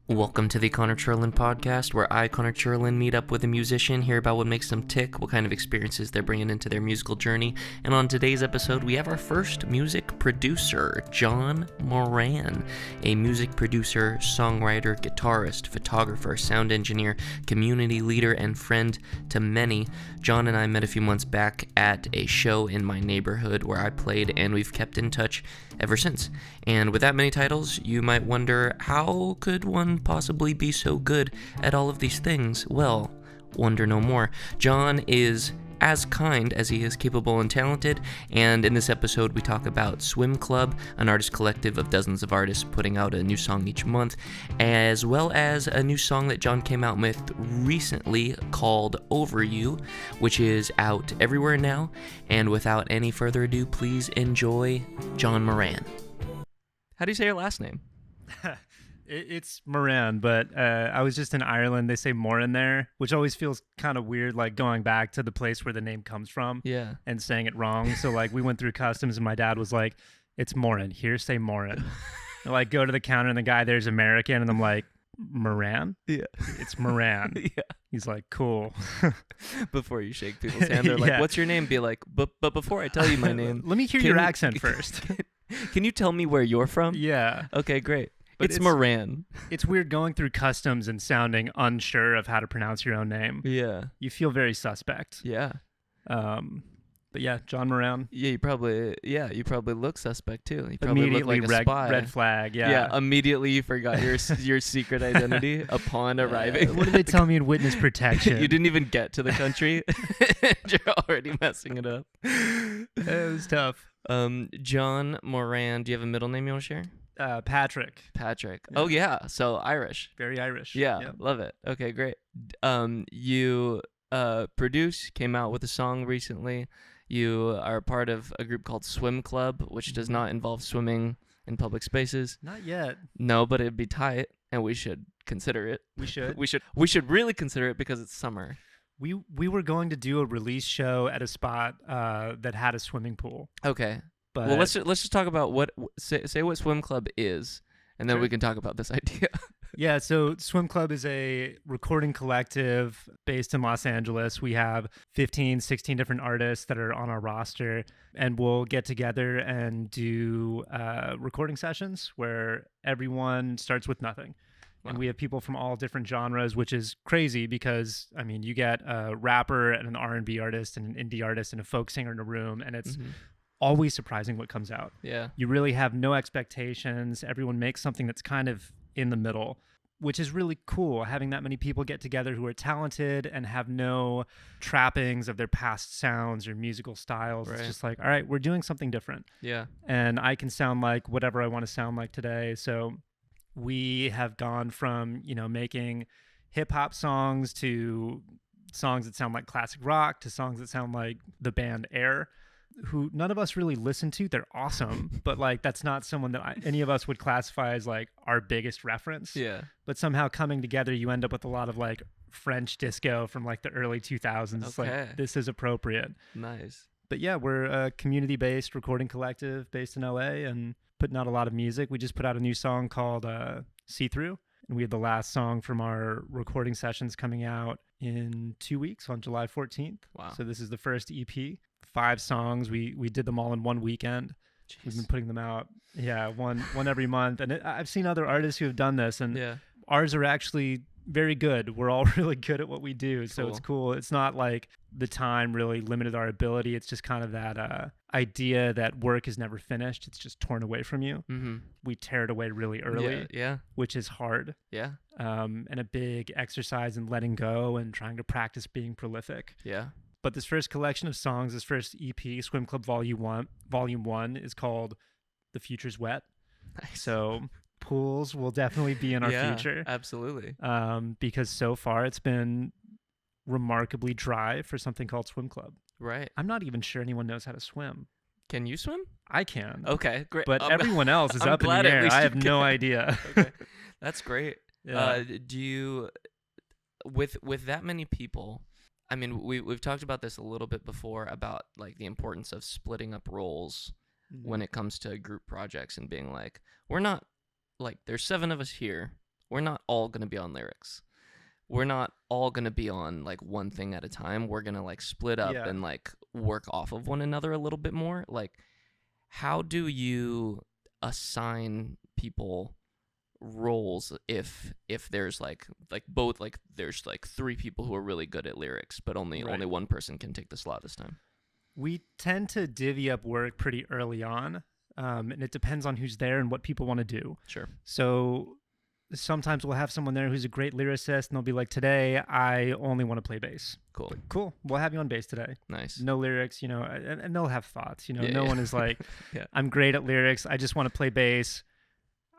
Welcome to the Cherland podcast, where I, Cherland, meet up with a musician, hear about what makes them tick, what kind of experiences they're bringing into their musical journey. And on today's episode, we have our first music producer, Jawnmo Moran, a music producer, songwriter, guitarist, photographer, sound engineer, community leader, and friend to many. John and I met a few months back at a show in my neighborhood where I played, and we've kept in touch ever since. And with that many titles, you might wonder, how could one possibly be so good at all of these things? Well, wonder no more. John is as kind as he is capable and talented, and in this episode we talk about Swimclub, an artist collective of dozens of artists putting out a new song each month, as well as a new song that John came out with recently called Over You, which is out everywhere now. And without any further ado, please enjoy Jawnmo Moran. How do you say your last name? It's Moran, but I was just in Ireland. They say Moran there, which always feels kind of weird, like going back to the place where the name comes from and saying it wrong. So like we went through customs and my dad was like, it's Moran. Here, say Moran. And, like go to the counter and the guy there's American and I'm like, Moran? Yeah. It's Moran. Yeah. He's like, cool. Before you shake people's hand, they're like, what's your name? Be like, but before I tell you my name, let me hear your accent first. Can you tell me where you're from? Yeah. Okay, great. But it's Moran. It's weird going through customs and sounding unsure of how to pronounce your own name. Yeah. You feel very suspect. Yeah. But yeah, Jawnmo Moran. Yeah, you probably look suspect too. You probably Immediately look like a spy. red flag. Yeah. Yeah. Immediately you forgot your secret identity upon arriving. What did they tell me in witness protection? You didn't even get to the country. You're already messing it up. It was tough. Jawnmo Moran. Do you have a middle name you want to share? Patrick. Patrick. Yeah. Oh yeah. So Irish. Very Irish. Yeah. Yep. Love it. Okay, great. You came out with a song recently. You are part of a group called Swimclub, which does not involve swimming in public spaces. Not yet. No, but it'd be tight, and we should consider it. We should. We should really consider it because it's summer. We were going to do a release show at a spot that had a swimming pool. Okay. But Well, let's just talk about say what Swimclub is, and then Sure. we can talk about this idea. Yeah, so Swimclub is a recording collective based in Los Angeles. We have 15, 16 different artists that are on our roster, and we'll get together and do recording sessions where everyone starts with nothing. Wow. And we have people from all different genres, which is crazy because, I mean, you get a rapper and an R&B artist and an indie artist and a folk singer in a room, and it's always surprising what comes out. Yeah. You really have no expectations. Everyone makes something that's kind of in the middle, which is really cool, having that many people get together who are talented and have no trappings of their past sounds or musical styles. Right. It's just like, all right, we're doing something different. Yeah. And I can sound like whatever I want to sound like today. So we have gone from, making hip hop songs to songs that sound like classic rock to songs that sound like the band Air, who none of us really listen to. They're awesome, but like that's not someone that any of us would classify as like our biggest reference. Yeah. But somehow coming together, you end up with a lot of like French disco from like the early 2000s. It's Okay. like, this is appropriate. Nice. But yeah, we're a community-based recording collective based in LA and putting out a lot of music. We just put out a new song called See Through, and we have the last song from our recording sessions coming out in 2 weeks on July 14th. Wow. So this is the first EP. 5 songs. We did them all in one weekend. Jeez. We've been putting them out, one every month. And I've seen other artists who have done this, and Yeah. ours are actually very good. We're all really good at what we do, so it's cool. It's not like the time really limited our ability. It's just kind of that idea that work is never finished. It's just torn away from you. Mm-hmm. We tear it away really early, Yeah. which is hard, Yeah. and a big exercise in letting go and trying to practice being prolific. Yeah. But this first collection of songs, this first EP, Swimclub Volume 1, is called The Future's Wet. Nice. So pools will definitely be in our Yeah, future. Absolutely. Because so far it's been remarkably dry for something called Swimclub. Right. I'm not even sure anyone knows how to swim. Can you swim? I can. Okay, great. But everyone else is I'm up in glad the at air. least I you have no can. idea. Okay. That's great. Yeah. Do you, with that many people, I mean, we've talked about this a little bit before about like the importance of splitting up roles when it comes to group projects and being like, we're not like, there's 7 of us here. we're not all going to be on lyrics. We're not all going to be on like one thing at a time. We're going to like split up and like work off of one another a little bit more. Like, how do you assign people roles if there's like both, like there's like three people who are really good at lyrics, but only one person can take the slot this time? We tend to divvy up work pretty early on, and it depends on who's there and what people want to do. Sure. So sometimes we'll have someone there who's a great lyricist, and they'll be like, today I only want to play bass. Cool. Like, cool. We'll have you on bass today. Nice. No lyrics, you know, and they'll have thoughts. You know, no Yeah. one is like, Yeah. I'm great at lyrics. I just want to play bass.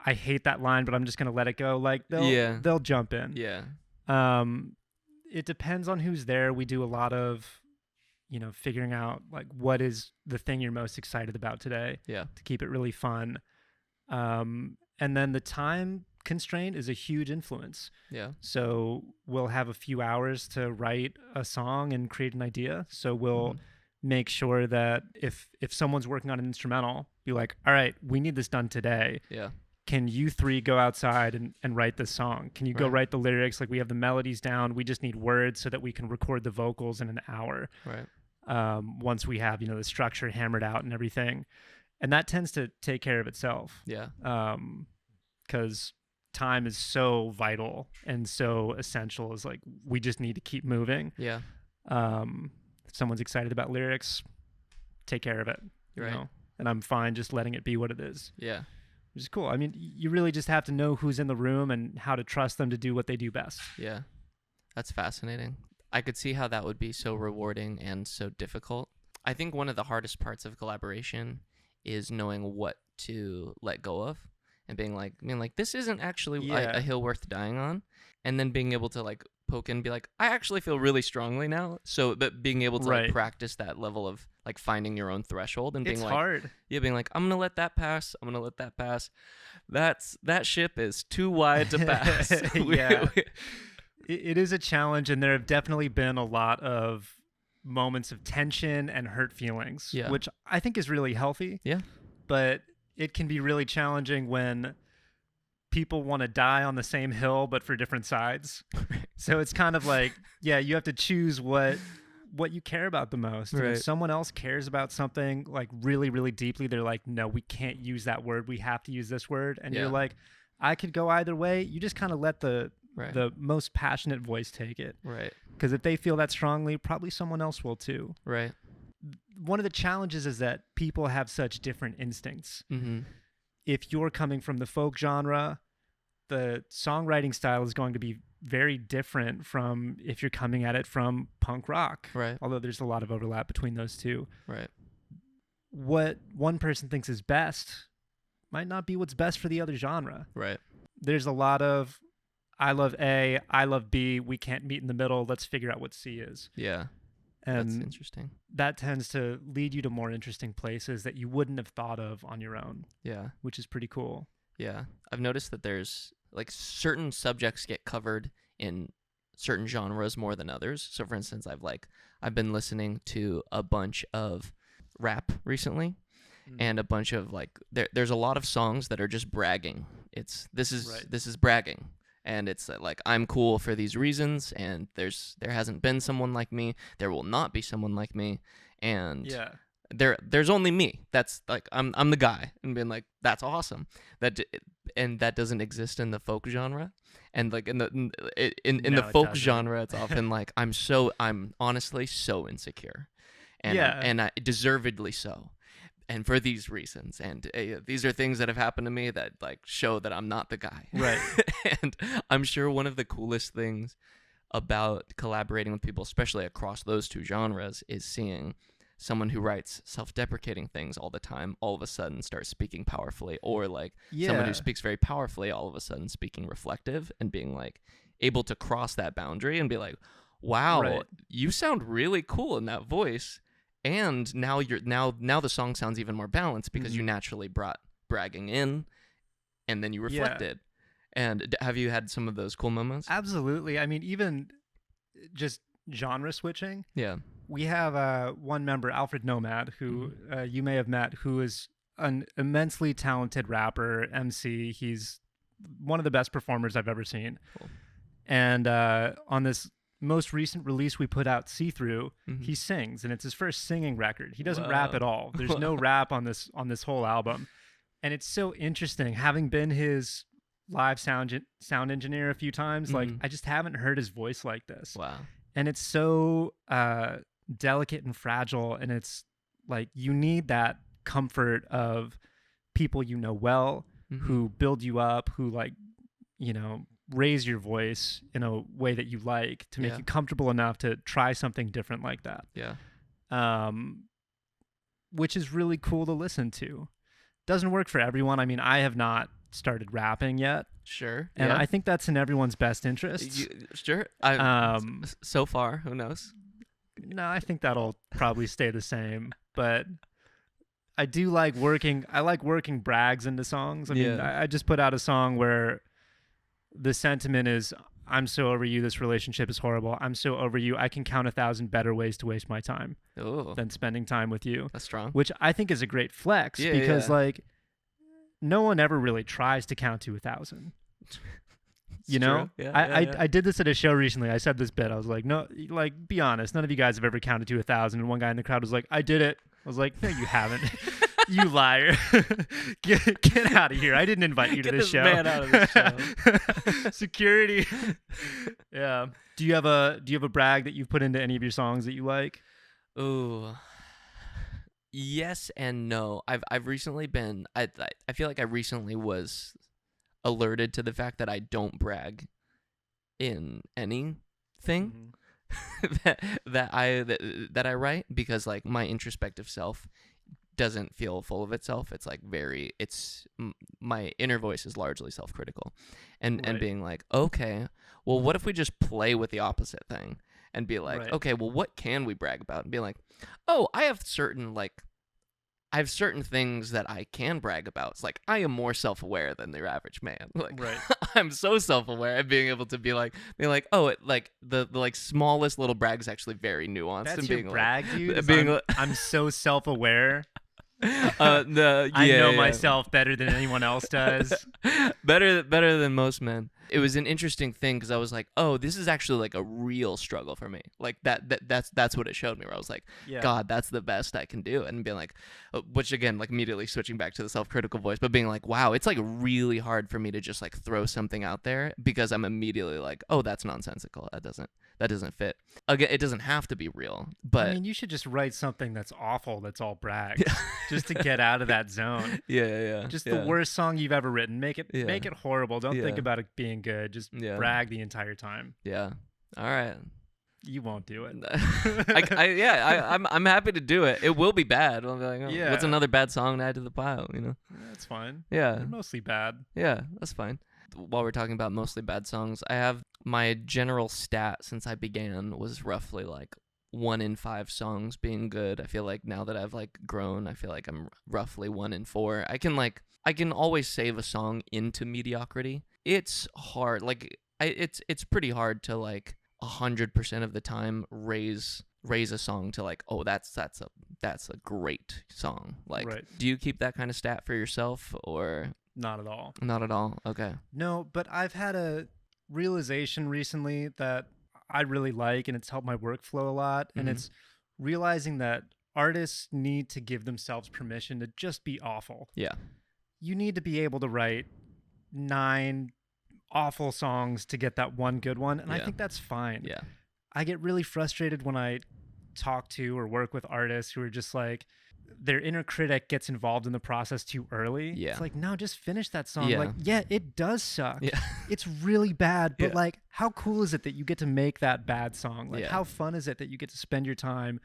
I hate that line, but I'm just gonna let it go. Like they'll jump in. Yeah. It depends on who's there. We do a lot of, you know, figuring out like what is the thing you're most excited about today. Yeah. To keep it really fun. And then the time constraint is a huge influence. Yeah. So we'll have a few hours to write a song and create an idea. So we'll make sure that if someone's working on an instrumental, be like, all right, we need this done today. Yeah. Can you three go outside and write this song? Can you go write the lyrics? Like, we have the melodies down. We just need words so that we can record the vocals in an hour. Right. Once we have, you know, the structure hammered out and everything. And that tends to take care of itself. Yeah. Because time is so vital and so essential. Is like, we just need to keep moving. Yeah. If someone's excited about lyrics, take care of it. You know? And I'm fine just letting it be what it is. Yeah. Which is cool. I mean, you really just have to know who's in the room and how to trust them to do what they do best. Yeah. That's fascinating. I could see how that would be so rewarding and so difficult. I think one of the hardest parts of collaboration is knowing what to let go of and being like, this isn't actually a hill worth dying on. And then being able to like poke in and be like, I actually feel really strongly now. So, but being able to like practice that level of like finding your own threshold and being it's like, hard. Yeah, being like, I'm going to let that pass. I'm going to let that pass. That ship is too wide to pass. It is a challenge. And there have definitely been a lot of moments of tension and hurt feelings, which I think is really healthy. Yeah. But it can be really challenging when people want to die on the same hill, but for different sides. So it's kind of like, you have to choose what you care about the most. And if someone else cares about something like really, really deeply, they're like, no, we can't use that word. We have to use this word. And you're like, I could go either way. You just kind of let the most passionate voice take it. Right. Because if they feel that strongly, probably someone else will too. Right. One of the challenges is that people have such different instincts. Mm-hmm. If you're coming from the folk genre, the songwriting style is going to be very different from if you're coming at it from punk rock. Right. Although there's a lot of overlap between those two. Right. What one person thinks is best might not be what's best for the other genre. Right. There's a lot of, I love A, I love B, we can't meet in the middle, let's figure out what C is. Yeah. And that's interesting. That tends to lead you to more interesting places that you wouldn't have thought of on your own. Yeah. Which is pretty cool. Yeah. I've noticed that there's like certain subjects get covered in certain genres more than others. So for instance, I've been listening to a bunch of rap recently and a bunch of like there's a lot of songs that are just bragging. This is bragging. And it's like, I'm cool for these reasons, and there hasn't been someone like me. There will not be someone like me, and there's only me. That's like I'm the guy, and being like, that's awesome. That doesn't exist in the folk genre, and like in the folk genre, it's often like I'm honestly so insecure, and I deservedly so. And for these reasons, and these are things that have happened to me that like show that I'm not the guy. Right. And I'm sure one of the coolest things about collaborating with people, especially across those two genres, is seeing someone who writes self-deprecating things all the time all of a sudden start speaking powerfully, or like someone who speaks very powerfully all of a sudden speaking reflective and being like able to cross that boundary and be like, wow, you sound really cool in that voice. And now the song sounds even more balanced because you naturally brought bragging in, and then you reflected. And have you had some of those cool moments? Absolutely. I mean, even just genre switching. Yeah. We have one member, Alfred Nomad, who you may have met, who is an immensely talented rapper, MC. He's one of the best performers I've ever seen. Cool. And on this most recent release we put out, See Through, Mm-hmm. he sings, and it's his first singing record. He doesn't Wow. rap at all. There's no rap on this whole album. And it's so interesting, having been his live sound engineer a few times, like I just haven't heard his voice like this. Wow. And it's so delicate and fragile, and it's like you need that comfort of people you know well, who build you up, who like, you know, raise your voice in a way that you like to make you comfortable enough to try something different like that. Yeah. Which is really cool to listen to. Doesn't work for everyone. I mean, I have not started rapping yet. Sure. And I think that's in everyone's best interest. Sure. So far, who knows? No, I think that'll probably stay the same. But I do like working. I like working brags into songs. I mean, I just put out a song where the sentiment is, I'm so over you. This relationship is horrible. I'm so over you. I can count 1,000 better ways to waste my time than spending time with you. That's strong. Which I think is a great flex because like no one ever really tries to count to 1,000. You know, I did this at a show recently. I said this bit. I was like, no, like, be honest. None of you guys have ever counted to 1,000. And one guy in the crowd was like, I did it. I was like, no, you haven't. You liar. Get out of here. I didn't invite you to this show. Get this man out of this show. Security. Yeah. Do you have a brag that you've put into any of your songs that you like? Ooh. Yes and no. I've recently been I feel like I recently was alerted to the fact that I don't brag in anything that I write, because like my introspective self doesn't feel full of itself. It's like my inner voice is largely self-critical, and being like, okay, well, what if we just play with the opposite thing and be like, okay, well, what can we brag about? And be like, oh, I have certain things that I can brag about. It's like, I am more self-aware than the average man. Like, I'm so self-aware of being able to be like, oh, the like smallest little brag is actually very nuanced. That's and your being brag, like, dude. Being I'm so self-aware. I know myself better than anyone else does. better than most men. It was an interesting thing because I was like, oh, this is actually like a real struggle for me. Like that's what it showed me, where I was like, God, that's the best I can do. And being like, which again, like immediately switching back to the self-critical voice, but being like, wow, it's like really hard for me to just like throw something out there because I'm immediately like, oh, that's nonsensical. That doesn't fit. Again, it doesn't have to be real, but I mean, you should just write something that's awful, that's all brag, just to get out of that zone. Just the worst song you've ever written. Make it horrible. Don't think about it being good. Just brag the entire time. Yeah. All right. You won't do it. I'm happy to do it. It will be bad. I'll be like, oh, what's another bad song to add to the pile? You know. That's fine. Yeah. They're mostly bad. Yeah, that's fine. While we're talking about mostly bad songs, I have my general stat since I began was roughly like 1 in 5 songs being good. I feel like now that I've like grown, I feel like I'm roughly 1 in 4. I can always save a song into mediocrity. It's hard. Like it's pretty hard to like 100% of the time raise a song to like, oh, that's a great song. Like, do you keep that kind of stat for yourself or? Not at all. Not at all. Okay. No, but I've had a realization recently that I really like, and it's helped my workflow a lot. And it's realizing that artists need to give themselves permission to just be awful. Yeah. You need to be able to write 9 awful songs to get that one good one. And I think that's fine. Yeah. I get really frustrated when I talk to or work with artists who are just like, their inner critic gets involved in the process too early. Yeah. It's like, no, just finish that song. Yeah. Like, yeah, it does suck. Yeah. It's really bad, but like, how cool is it that you get to make that bad song? Like, how fun is it that you get to spend your time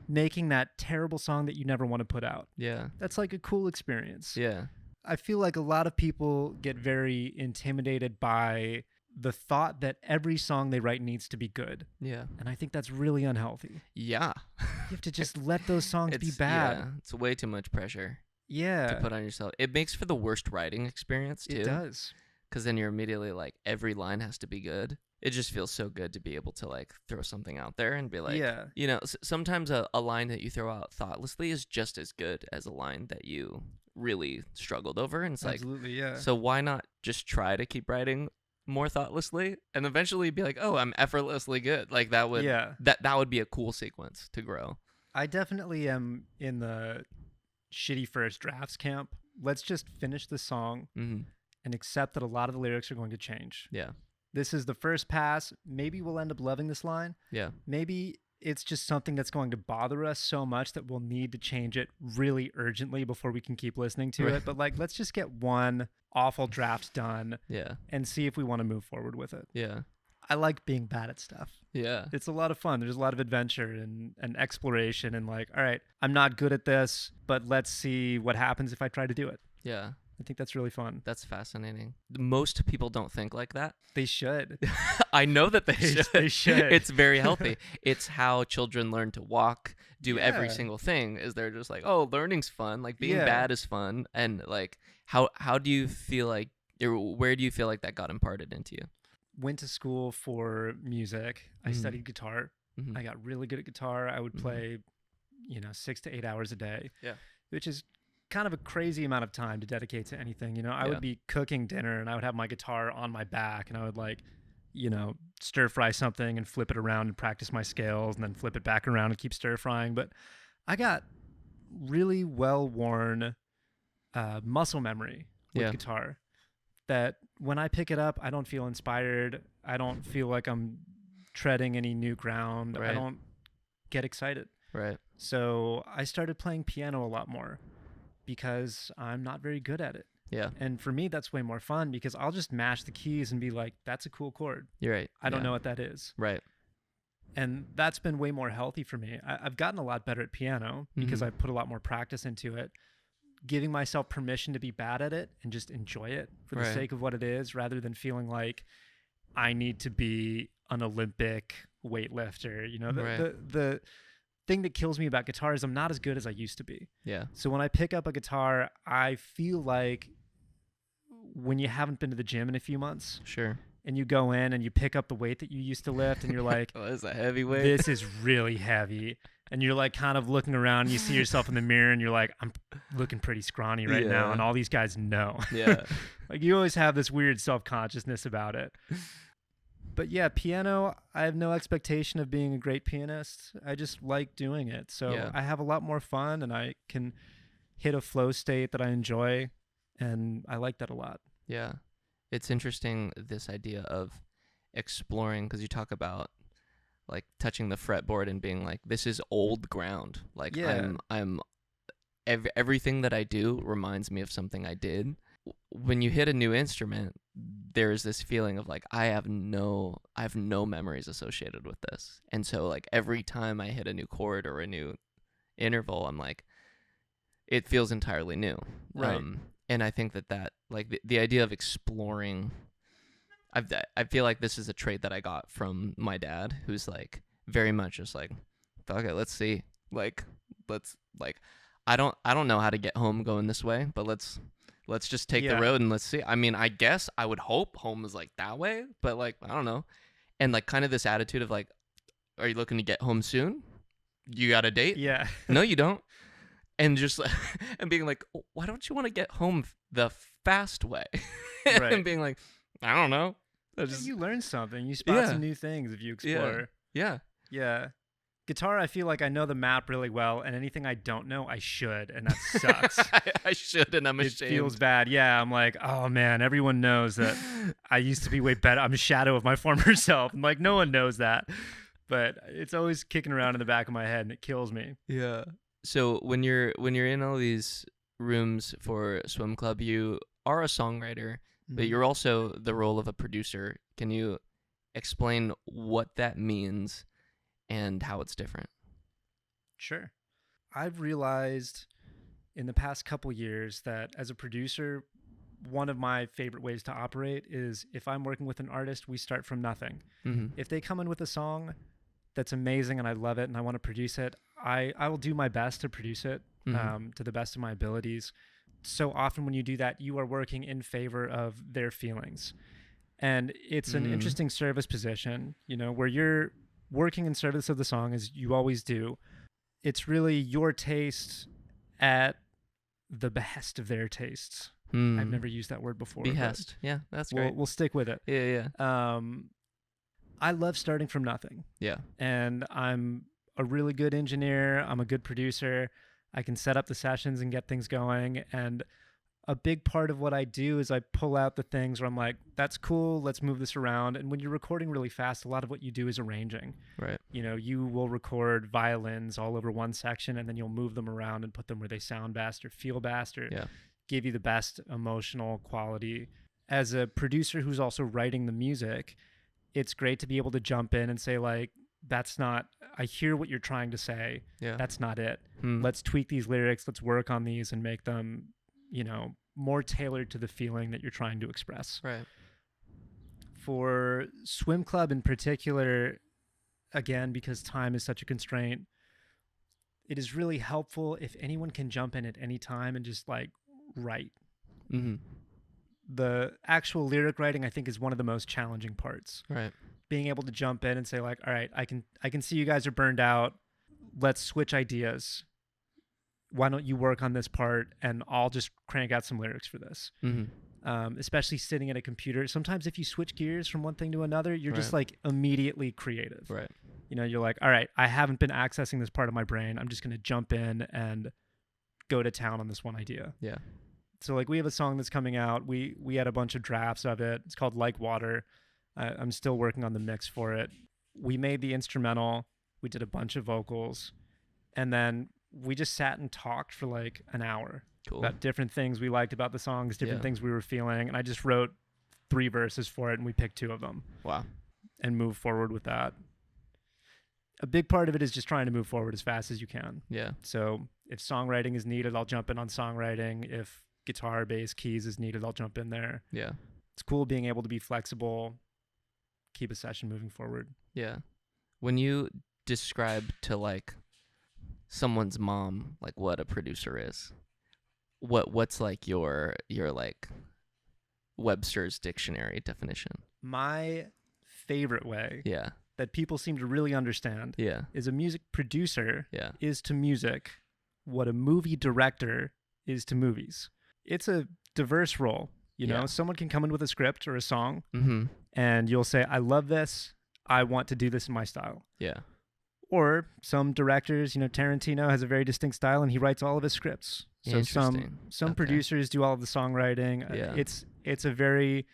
making that terrible song that you never want to put out? Yeah. That's like a cool experience. Yeah. I feel like a lot of people get very intimidated by the thought that every song they write needs to be good. Yeah. And I think that's really unhealthy. Yeah. You have to just let those songs be bad. Yeah, it's way too much pressure. Yeah. To put on yourself. It makes for the worst writing experience too. It does. Because then you're immediately like, every line has to be good. It just feels so good to be able to like throw something out there and be like, you know, sometimes a line that you throw out thoughtlessly is just as good as a line that you really struggled over. And it's like, Absolutely, yeah. so why not just try to keep writing more thoughtlessly and eventually be like, oh, I'm effortlessly good. Like that would that would be a cool sequence to grow. I definitely am in the shitty first drafts camp. Let's just finish the song and accept that a lot of the lyrics are going to change. Yeah. This is the first pass. Maybe we'll end up loving this line. Yeah. Maybe it's just something that's going to bother us so much that we'll need to change it really urgently before we can keep listening to it. But like, let's just get one awful draft done and see if we want to move forward with it. Yeah. I like being bad at stuff. Yeah. It's a lot of fun. There's a lot of adventure and exploration and like, all right, I'm not good at this, but let's see what happens if I try to do it. Yeah. I think that's really fun. That's fascinating. Most people don't think like that. They should. I know that they should. They should. It's very healthy. It's how children learn to walk, do every single thing. Is they're just like, oh, learning's fun. Like being bad is fun. And like, how do you feel like, or where do you feel like that got imparted into you? Went to school for music. I studied guitar. I got really good at guitar. I would play, 6 to 8 hours a day. Yeah. Which is kind of a crazy amount of time to dedicate to anything. I would be cooking dinner and I would have my guitar on my back and I would like, stir fry something and flip it around and practice my scales and then flip it back around and keep stir frying. But I got really well-worn muscle memory with guitar that when I pick it up, I don't feel inspired. I don't feel like I'm treading any new ground. I don't get excited. Right. So I started playing piano a lot more because I'm not very good at it. Yeah. And for me, that's way more fun because I'll just mash the keys and be like, that's a cool chord. You're right. I don't know what that is. Right. And that's been way more healthy for me. I've gotten a lot better at piano because I put a lot more practice into it. Giving myself permission to be bad at it and just enjoy it for the sake of what it is rather than feeling like I need to be an Olympic weightlifter. The thing that kills me about guitar is I'm not as good as I used to be. Yeah. So when I pick up a guitar, I feel like when you haven't been to the gym in a few months. Sure. And you go in and you pick up the weight that you used to lift and you're like, oh, this is a heavy weight. This is really heavy. And you're like kind of looking around and you see yourself in the mirror and you're like, I'm looking pretty scrawny right now. And all these guys know. Yeah. Like you always have this weird self-consciousness about it. But yeah, piano, I have no expectation of being a great pianist. I just like doing it. So I have a lot more fun and I can hit a flow state that I enjoy. And I like that a lot. Yeah. It's interesting, this idea of exploring, because you talk about like touching the fretboard and being like, this is old ground. Like everything that I do reminds me of something I did. When you hit a new instrument, there's this feeling of like, I have no memories associated with this. And so like every time I hit a new chord or a new interval, I'm like, it feels entirely new. Right. And I think that like the idea of exploring, I feel like this is a trait that I got from my dad, who's like very much just like, fuck it, let's see. Like, I don't know how to get home going this way, but let's just take the road and let's see. I mean, I guess I would hope home is like that way, but like, I don't know. And like kind of this attitude of like, are you looking to get home soon? You got a date? Yeah. No, you don't. And just and being like, oh, why don't you want to get home the fast way? Right. And being like, I don't know. You learn something. You spot some new things if you explore. Yeah. Yeah. Guitar, I feel like I know the map really well, and anything I don't know, I should, and that sucks. I should, and I'm ashamed. It feels bad. Yeah, I'm like, oh man, everyone knows that I used to be way better. I'm a shadow of my former self. I'm like, no one knows that. But it's always kicking around in the back of my head, and it kills me. Yeah. So when you're in all these rooms for Swimclub, you are a songwriter, but you're also the role of a producer. Can you explain what that means and how it's different? Sure. I've realized in the past couple years that as a producer, one of my favorite ways to operate is if I'm working with an artist, we start from nothing. Mm-hmm. If they come in with a song that's amazing and I love it and I want to produce it, I will do my best to produce it to the best of my abilities. So often when you do that, you are working in favor of their feelings. And it's an interesting service position, where you're working in service of the song, as you always do. It's really your taste at the behest of their tastes. Hmm. I've never used that word before. Behest. Yeah, that's great. We'll stick with it. Yeah. I love starting from nothing. Yeah. And I'm a really good engineer. I'm a good producer. I can set up the sessions and get things going. And a big part of what I do is I pull out the things where I'm like, that's cool, let's move this around. And when you're recording really fast, a lot of what you do is arranging. Right. You know, you will record violins all over one section, and then you'll move them around and put them where they sound best or feel best or give you the best emotional quality. As a producer who's also writing the music, it's great to be able to jump in and say, like, that's not, I hear what you're trying to say. Yeah. That's not it. Let's tweak these lyrics. Let's work on these and make them, you know, more tailored to the feeling that you're trying to express. Right. For Swimclub in particular, again, because time is such a constraint, it is really helpful if anyone can jump in at any time and just like write. Mm-hmm. The actual lyric writing, I think, is one of the most challenging parts. Right. Being able to jump in and say, like, all right, I can see you guys are burned out. Let's switch ideas. Why don't you work on this part and I'll just crank out some lyrics for this. Mm-hmm. Especially sitting at a computer. Sometimes if you switch gears from one thing to another, you're just like immediately creative. Right. You know, you're like, all right, I haven't been accessing this part of my brain. I'm just going to jump in and go to town on this one idea. Yeah. So like we have a song that's coming out. We had a bunch of drafts of it. It's called Like Water. I'm still working on the mix for it. We made the instrumental. We did a bunch of vocals. And then we just sat and talked for like an hour about different things we liked about the songs, different things we were feeling. And I just wrote 3 verses for it and we picked 2 of them. Wow. And moved forward with that. A big part of it is just trying to move forward as fast as you can. Yeah. So if songwriting is needed, I'll jump in on songwriting. If guitar, bass, keys is needed, I'll jump in there. Yeah. It's cool being able to be flexible, keep a session moving forward. Yeah. When you describe to like someone's mom like what a producer is, what's like your like Webster's dictionary definition? My favorite way Yeah. that people seem to really understand is a music producer is to music what a movie director is to movies. It's a diverse role. You know, someone can come in with a script or a song and you'll say, I love this. I want to do this in my style. Yeah. Or some directors, you know, Tarantino has a very distinct style and he writes all of his scripts. So some producers do all of the songwriting. Yeah. It's a very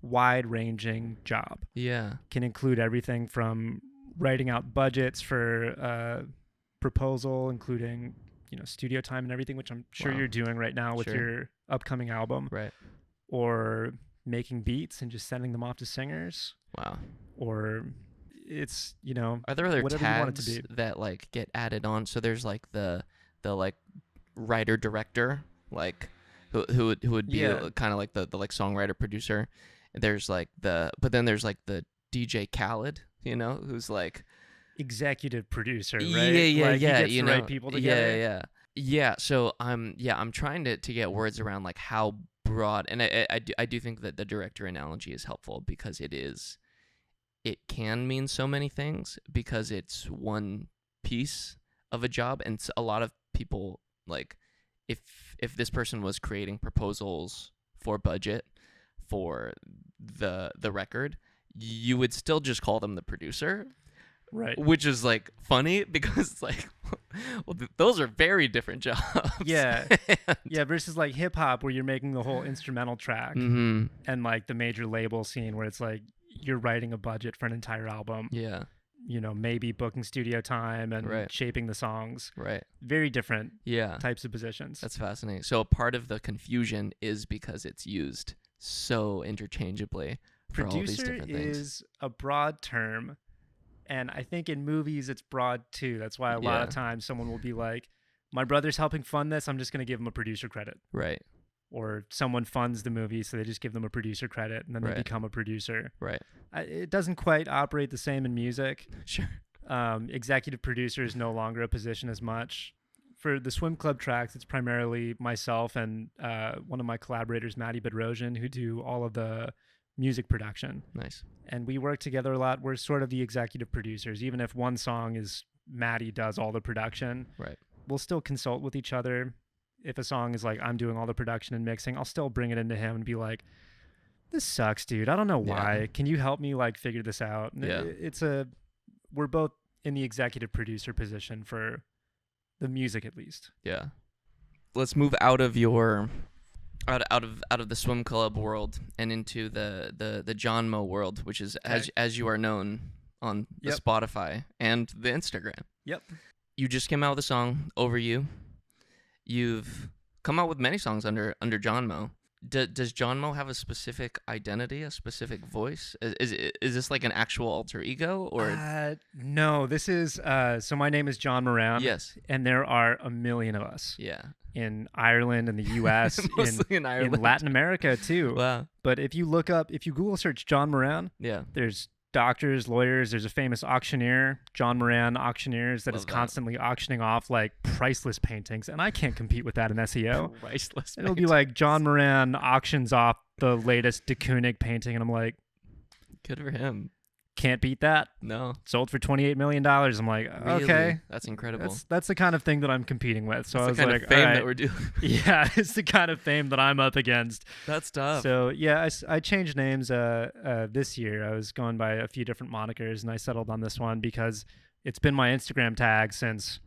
wide-ranging job. Yeah. Can include everything from writing out budgets for proposal, including, you know, studio time and everything, which I'm sure you're doing right now with your upcoming album. Right. Or making beats and just sending them off to singers. Wow. Or it's, you know, are there other tags that like get added on? So there's like the like writer director, like who would be kind of like the like songwriter producer. There's like but then there's like the DJ Khaled, you know, who's like executive producer, right? Yeah. He gets the right people together. Yeah. So I'm trying to get words around like how broad, and I do think that the director analogy is helpful because it can mean so many things because it's one piece of a job, and a lot of people, like, if this person was creating proposals for budget for the record, you would still just call them the producer. Right. Which is like funny because it's like, well, those are very different jobs. Yeah. Yeah. Versus like hip hop where you're making the whole instrumental track and like the major label scene where it's like you're writing a budget for an entire album. Yeah. You know, maybe booking studio time and shaping the songs. Right. Very different types of positions. That's fascinating. So a part of the confusion is because it's used so interchangeably for all these different things. Producer is a broad term. And I think in movies, it's broad too. That's why a lot of times someone will be like, my brother's helping fund this. I'm just going to give him a producer credit. Right. Or someone funds the movie, so they just give them a producer credit and then they become a producer. Right. It doesn't quite operate the same in music. Sure. Executive producer is no longer a position as much. For the Swimclub tracks, it's primarily myself and one of my collaborators, Maddie Bedrosian, who do all of the music production. Nice. And we work together a lot. We're sort of the executive producers. Even if one song is Maddie does all the production, right, we'll still consult with each other if a song is like I'm doing all the production and mixing, I'll still bring it into him and be like, this sucks, dude. I don't know why. Yeah. Can you help me like figure this out? And Yeah. we're both in the executive producer position for the music at least. Yeah. Let's move out of your out of the swim club world and into the Jawnmo world, which is as you are known on the Spotify and the Instagram. Yep. You just came out with a song, Over You. You've come out with many songs under Jawnmo. Does Jawnmo have a specific identity, a specific voice? Is this like an actual alter ego or? No, this is so my name is John Moran. Yes. And there are a million of us. Yeah. In Ireland, in the US, Mostly in Ireland. in Latin America too. Wow. But if you Google search John Moran, yeah, there's doctors, lawyers. There's a famous auctioneer, John Moran Auctioneers, that Love is that. constantly auctioning off like priceless paintings, and I can't compete with that in SEO. Priceless. It'll be like John Moran auctions off the latest de Kooning painting, and I'm like, good for him. Can't beat that. No. Sold for $28 million. I'm like, Really? okay, That's incredible. That's the kind of thing that I'm competing with. So That's I was the kind like, of fame all right. that we're doing. Yeah, it's the kind of fame that I'm up against. That's tough. So yeah, I changed names this year. I was going by a few different monikers, and I settled on this one because it's been my Instagram tag since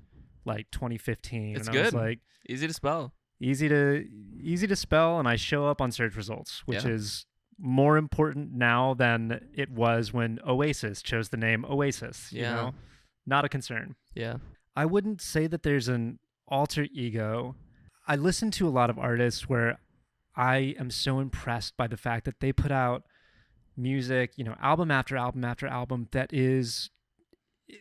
like 2015. It's and good. I was like, Easy to spell. easy to spell, and I show up on search results, which Yeah. is more important now than it was when Oasis chose the name Oasis. You Yeah. know? Not a concern. Yeah. I wouldn't say that there's an alter ego. I listen to a lot of artists where I am so impressed by the fact that they put out music, album after album after album that is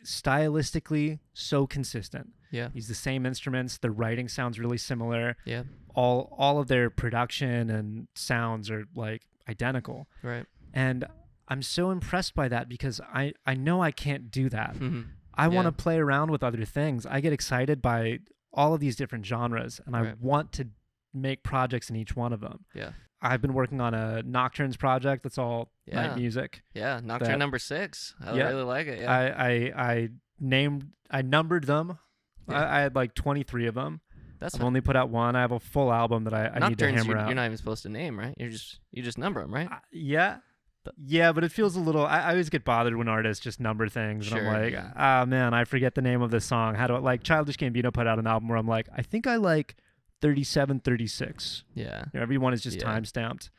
stylistically so consistent. Yeah. Use the same instruments, their writing sounds really similar. Yeah. All of their production and sounds are like identical. Right. And I'm so impressed by that because I know I can't do that. Mm-hmm. I want Yeah. to play around with other things. I get excited by all of these different genres, and I Right. want to make projects in each one of them. Yeah. I've been working on a Nocturnes project that's all Yeah. night music. Yeah. Nocturne number 6. I Yeah. really like it. Yeah. I numbered them. Yeah. I had like 23 of them. That's I've only put out one. I have a full album that I need to Nocturnes. hammer out. You're not even supposed to name, right? You just number them, right? Yeah. Yeah, but it feels a little. I always get bothered when artists just number things, and Sure, I'm like, yeah. man, I forget the name of this song. How do I like? Childish Gambino put out an album where I'm like, I think I like 37, 36. Yeah. Every one is just Yeah. time stamped.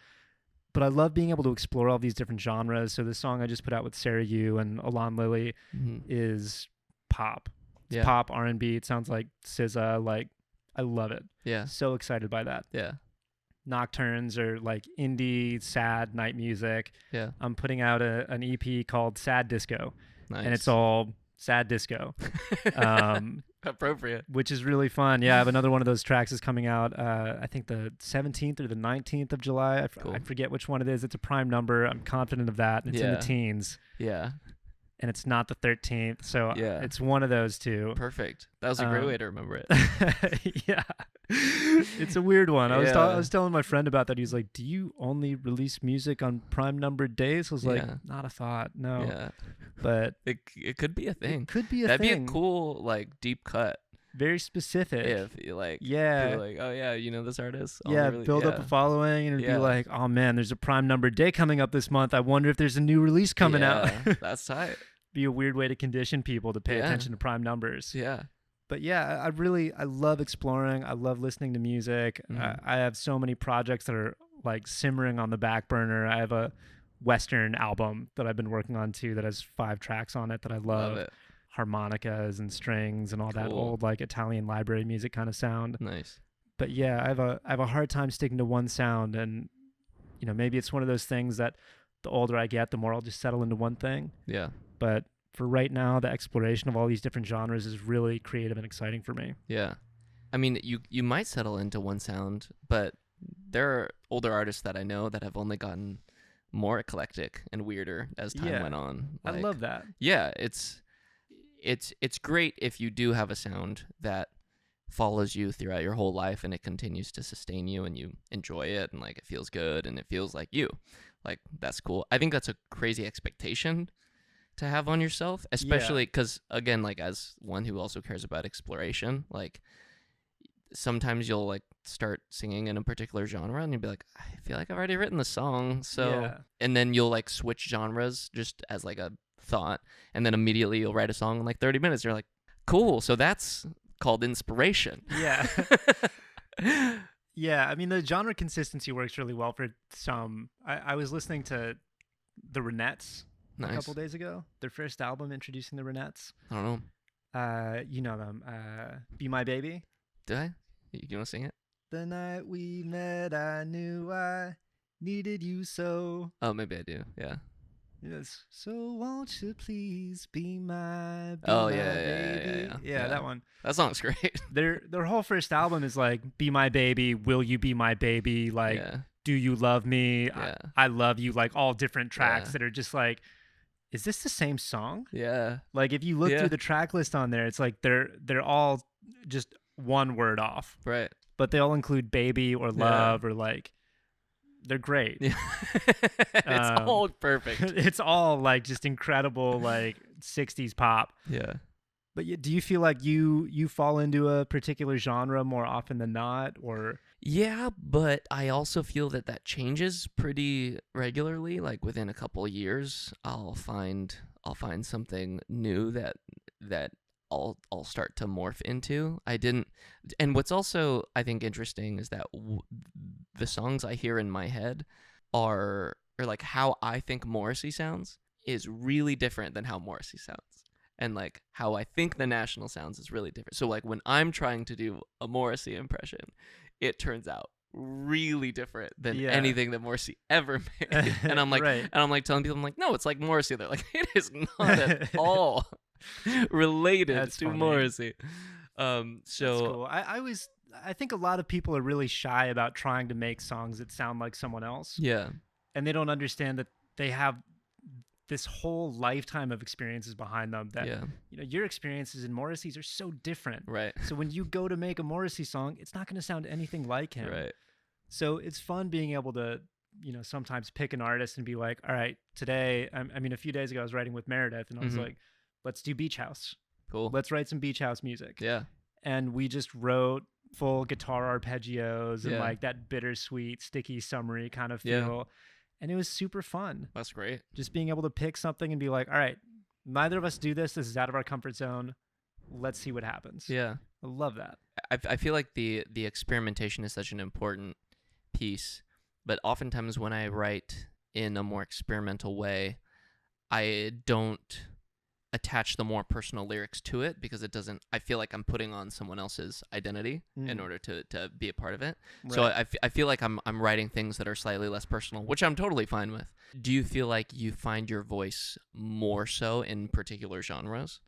But I love being able to explore all these different genres. So the song I just put out with Sarah Yu and Alon Lilly Mm-hmm. is pop. It's Yeah. pop R&B. It sounds like SZA. Like, I love it. Yeah. So excited by that. Yeah. Nocturnes are like indie, sad night music. Yeah. I'm putting out an EP called Sad Disco, Nice. and it's all sad disco, appropriate. which is really fun. Yeah, I have another one of those tracks is coming out, I think the 17th or the 19th of July. Cool. I forget which one it is. It's a prime number. I'm confident of that. It's in Yeah. the teens, Yeah. and it's not the 13th. So Yeah. it's one of those two. Perfect. That was a great way to remember it. Yeah. It's a weird one. I Yeah. was telling my friend about that. He was like, do you only release music on prime numbered days? I was like, Yeah. not a thought. No. Yeah. But It could be a thing. it could be a That'd thing. be a cool like deep cut. Very specific. If you like, Yeah. people are like, oh yeah, you know this artist. Yeah, build up a following, and it'd Yeah. be like, oh man, there's a prime numbered day coming up this month. I wonder if there's a new release coming out. That's tight. Be a weird way to condition people to pay Yeah. attention to prime numbers. Yeah. But yeah, I love exploring. I love listening to music. Mhm. I have so many projects that are like simmering on the back burner. I have a Western album that I've been working on too that has 5 tracks on it that I love. Love it. Harmonicas and strings and all that Cool. old like Italian library music kind of sound. Nice. But yeah, I have a hard time sticking to one sound, and maybe it's one of those things that the older I get, the more I'll just settle into one thing. Yeah. But for right now, the exploration of all these different genres is really creative and exciting for me. Yeah. I mean, you might settle into one sound, but there are older artists that I know that have only gotten more eclectic and weirder as time Yeah. went on. I love that. Yeah, it's great if you do have a sound that follows you throughout your whole life and it continues to sustain you and you enjoy it and like it feels good and it feels like you. Like that's cool. I think that's a crazy expectation to have on yourself, especially because again, like as one who also cares about exploration, like sometimes you'll like start singing in a particular genre and you'll be like, I feel like I've already written the song. So, Yeah. and then you'll like switch genres just as like a thought. And then immediately you'll write a song in like 30 minutes. You're like, cool. So that's called inspiration. Yeah. Yeah. I mean, the genre consistency works really well for some. I was listening to the Ronettes a Nice. couple days ago. Their first album introducing the Ronettes. I don't know. You know them. Be My Baby. Did I? You want to sing it? The night we met, I knew I needed you so. Oh, maybe I do. Yeah. Yes. So won't you please be my Oh, my yeah, baby? yeah. That one. That song's great. Their whole first album is like, be my baby, will you be my baby? Like, Yeah. do you love me? Yeah. I love you. Like all different tracks Yeah. that are just like, is this the same song? Yeah. Like if you look Yeah. through the track list on there, it's like they're all just one word off, Right. but they all include baby or love or like, they're great. Yeah. It's all perfect. It's all like just incredible, like 60s pop. Yeah. But do you feel like you fall into a particular genre more often than not, or? Yeah, but I also feel that changes pretty regularly. Like within a couple of years, I'll find something new that I'll start to morph into. And what's also I think interesting is that the songs I hear in my head or like how I think Morrissey sounds is really different than how Morrissey sounds. And like how I think the National sounds is really different. So like when I'm trying to do a Morrissey impression, it turns out really different than anything that Morrissey ever made. And I'm like, right. and I'm like telling people, I'm like, no, it's like Morrissey. They're like, it is not at all related That's to funny. Morrissey. That's cool. I think a lot of people are really shy about trying to make songs that sound like someone else. Yeah, And they don't understand that they have this whole lifetime of experiences behind them that your experiences and Morrissey's are so different. right. So when you go to make a Morrissey song, it's not going to sound anything like him. Right. So it's fun being able to, sometimes pick an artist and be like, all right, today, I mean, a few days ago I was writing with Meredith and I was like, let's do Beach House. Cool. Let's write some Beach House music. Yeah. And we just wrote full guitar arpeggios and Yeah. like that bittersweet, sticky, summery kind of Yeah. feel. And it was super fun. That's great. Just being able to pick something and be like, all right, neither of us do this. This is out of our comfort zone. Let's see what happens. Yeah. I love that. I feel like the experimentation is such an important piece, but oftentimes when I write in a more experimental way, I don't attach the more personal lyrics to it because I feel like I'm putting on someone else's identity in order to be a part of it. Right. So I feel like I'm writing things that are slightly less personal, which I'm totally fine with. Do you feel like you find your voice more so in particular genres?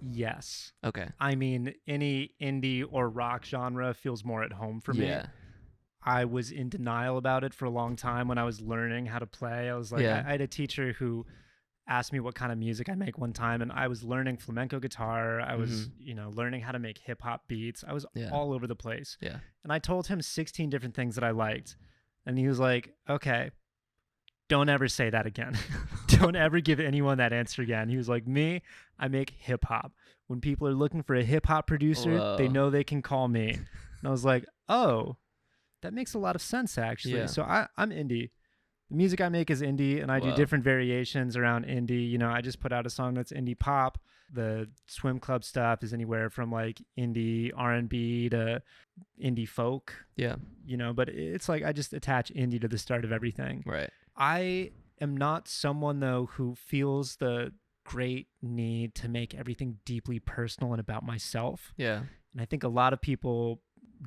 Yes. Okay. I mean, any indie or rock genre feels more at home for me. Yeah. I was in denial about it for a long time when I was learning how to play. I was like, Yeah. I had a teacher who asked me what kind of music I make one time, and I was learning flamenco guitar. I was, learning how to make hip hop beats. I was all over the place. Yeah. And I told him 16 different things that I liked. And he was like, okay, don't ever say that again. Don't ever give anyone that answer again. He was like, me, I make hip hop. When people are looking for a hip hop producer, they know they can call me. And I was like, oh, that makes a lot of sense, actually. Yeah. So I'm indie. The music I make is indie, and I do different variations around indie. I just put out a song that's indie pop. The Swimclub stuff is anywhere from like indie R&B to indie folk. Yeah. But it's like I just attach indie to the start of everything. Right. I am not someone, though, who feels the great need to make everything deeply personal and about myself. Yeah. And I think a lot of people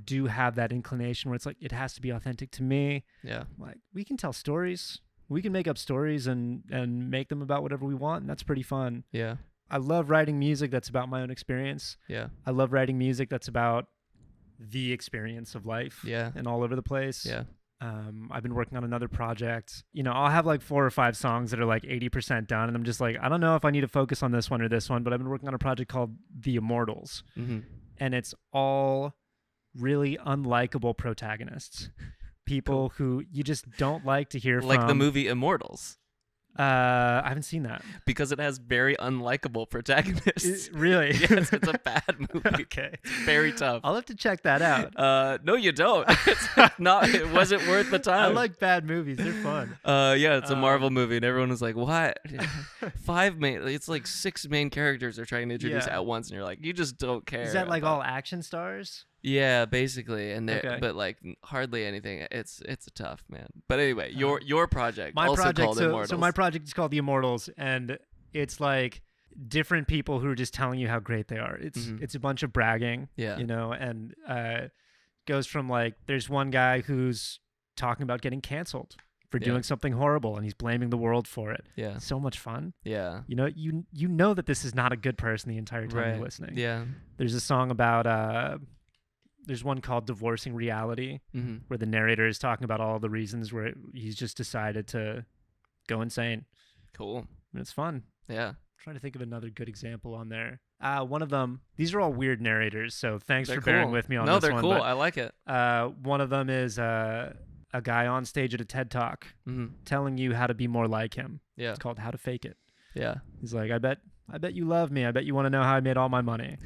do have that inclination where it's like, it has to be authentic to me. Yeah. Like, we can tell stories. We can make up stories and make them about whatever we want, and that's pretty fun. Yeah. I love writing music that's about my own experience. Yeah. I love writing music that's about the experience of life. Yeah. And all over the place. Yeah. I've been working on another project. I'll have like 4 or 5 songs that are like 80% done, and I'm just like, I don't know if I need to focus on this one or this one, but I've been working on a project called The Immortals. And it's all really unlikable protagonists. People who you just don't like to hear from. Like the movie Immortals. I haven't seen that. Because it has very unlikable protagonists. Really? Yes, it's a bad movie. Okay. It's very tough. I'll have to check that out. No, you don't. It wasn't worth the time. I like bad movies. They're fun. Yeah, it's a Marvel movie, and everyone was like, "What? It's like 6 main characters they're trying to introduce at once," and you're like, "You just don't care." Is that like all action stars? Yeah, basically, and Okay. but like hardly anything. It's tough, man. But anyway, your project, My also project, called Immortals. so my project is called The Immortals, and it's like different people who are just telling you how great they are. It's a bunch of bragging, Yeah. and goes from like there's one guy who's talking about getting canceled for doing something horrible, and he's blaming the world for it. Yeah. So much fun. Yeah. You know that this is not a good person the entire time you're listening. Yeah. There's a song about there's one called Divorcing Reality, where the narrator is talking about all the reasons where he's just decided to go insane. Cool. And it's fun. Yeah. I'm trying to think of another good example on there. One of them, these are all weird narrators, so thanks They're for bearing cool. with me on No, this they're one. cool. But, I like it. one of them is a guy on stage at a TED Talk telling you how to be more like him. Yeah. It's called How to Fake It. Yeah. He's like, I bet you love me. I bet you want to know how I made all my money.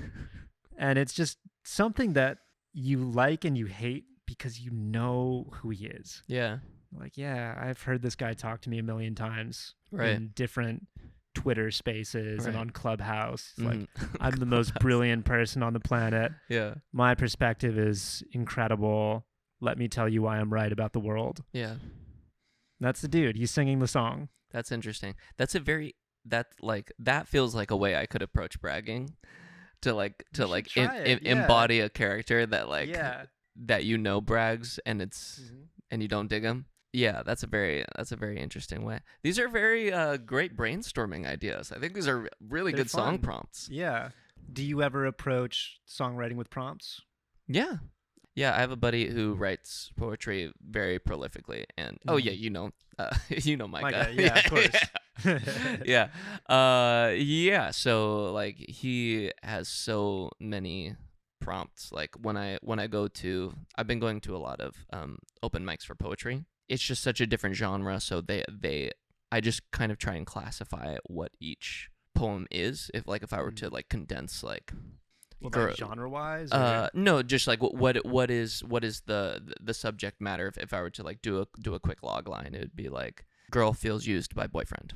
And it's just something that you like and you hate because you know who he is. Yeah. Like, yeah, I've heard this guy talk to me a million times Right. in different Twitter spaces and Right. on Clubhouse. It's like, I'm the most brilliant person on the planet. Yeah. My perspective is incredible. Let me tell you why I'm right about the world. Yeah. That's the dude. He's singing the song. That's interesting. That feels like a way I could approach bragging, to embody a character that that brags and and you don't dig him. Yeah, that's a very interesting way. These are very great brainstorming ideas. I think these are really They're good song fun. prompts. Yeah. Do you ever approach songwriting with prompts? Yeah. Yeah, I have a buddy who writes poetry very prolifically, and Micah. Yeah, of course. Yeah. So like he has so many prompts. Like when I go to, I've been going to a lot of open mics for poetry. It's just such a different genre. So I just kind of try and classify what each poem is. If I were to like condense like. Genre-wise? No, just like what is the subject matter. If I were to like do a quick log line, it would be like girl feels used by boyfriend,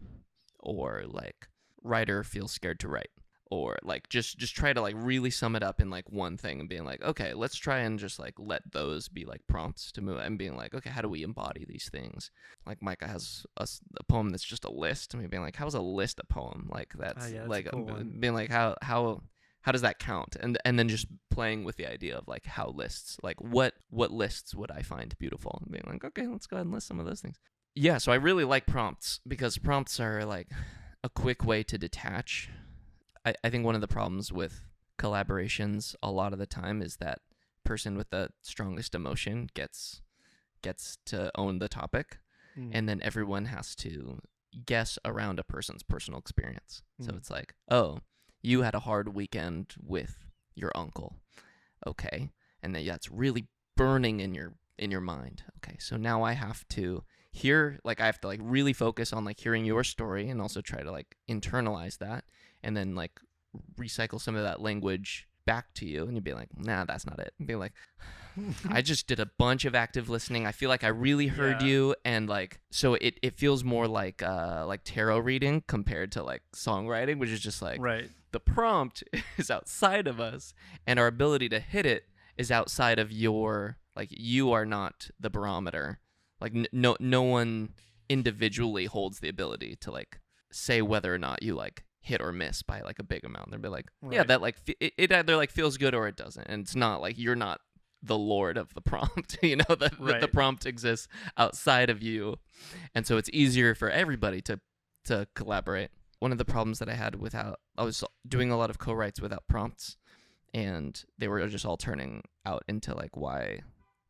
or like writer feels scared to write, or like just try to like really sum it up in like one thing and being like, okay, let's try and just like let those be like prompts to move, and being like, okay, how do we embody these things? Like Micah has a poem that's just a list, and being like, how's a list a poem? Like that's like a cool one. being like how does that count? And then just playing with the idea of like how lists, like what lists would I find beautiful? And being like, okay, let's go ahead and list some of those things. Yeah, so I really like prompts because prompts are like a quick way to detach. I think one of the problems with collaborations a lot of the time is that person with the strongest emotion gets to own the topic, and then everyone has to guess around a person's personal experience. So it's like, oh, you had a hard weekend with your uncle. Okay. And then that's really burning in your mind. Okay. So now I have to really focus on like hearing your story, and also try to like internalize that, and then like recycle some of that language back to you, and you'd be like, nah, that's not it. And be like, I just did a bunch of active listening. I feel like I really heard you, and like, so it feels more like tarot reading compared to like songwriting, which is just like, right. The prompt is outside of us, and our ability to hit it is outside of your, like, you are not the barometer. Like no one individually holds the ability to like say whether or not you like hit or miss by like a big amount. They'll be like, yeah, that like it either like feels good or it doesn't, and it's not like you're not the lord of the prompt. The prompt exists outside of you, and so it's easier for everybody to collaborate. One of the problems that I had I was doing a lot of co-writes without prompts, and they were just all turning out into like why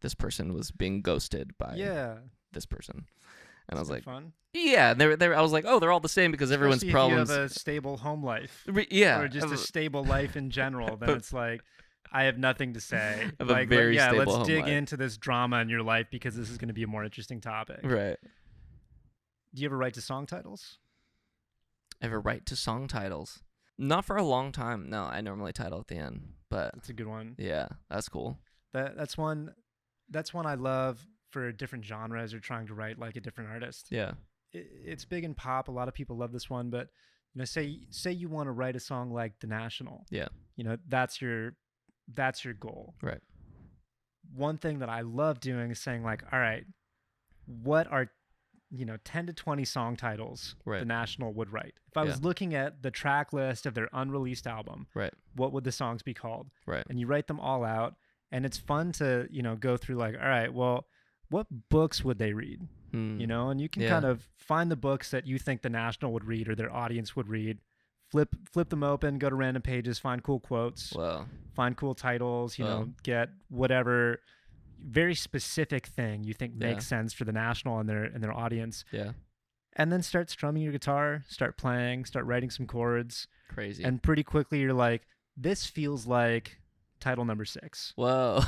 this person was being ghosted by this person. And I was like, fun. Yeah, I was like, oh, they're all the same because everyone's Especially problems. If you have a stable home life, yeah, or just a stable life in general, then it's like, I have nothing to say. Of like, a very stable let's home dig life. into this drama in your life because this is going to be a more interesting topic. Right. Do you ever write to song titles? Ever write to song titles? Not for a long time. No, I normally title at the end. But That's a good one. yeah, that's cool. That's one I love for different genres or trying to write like a different artist. Yeah. It's big in pop. A lot of people love this one, but say you want to write a song like The National. Yeah. That's your goal. Right. One thing that I love doing is saying like, all right, what are 10 to 20 song titles Right. The National would write? If I was looking at the track list of their unreleased album, Right. what would the songs be called? Right. And you write them all out, and it's fun to, go through like, all right, well, what books would they read? And you can kind of find the books that you think The National would read or their audience would read, flip them open, go to random pages, find cool quotes, find cool titles, get whatever very specific thing you think makes sense for The National and their audience. Yeah. And then start strumming your guitar, start playing, start writing some chords. Crazy. And pretty quickly you're like, this feels like title number 6. Whoa.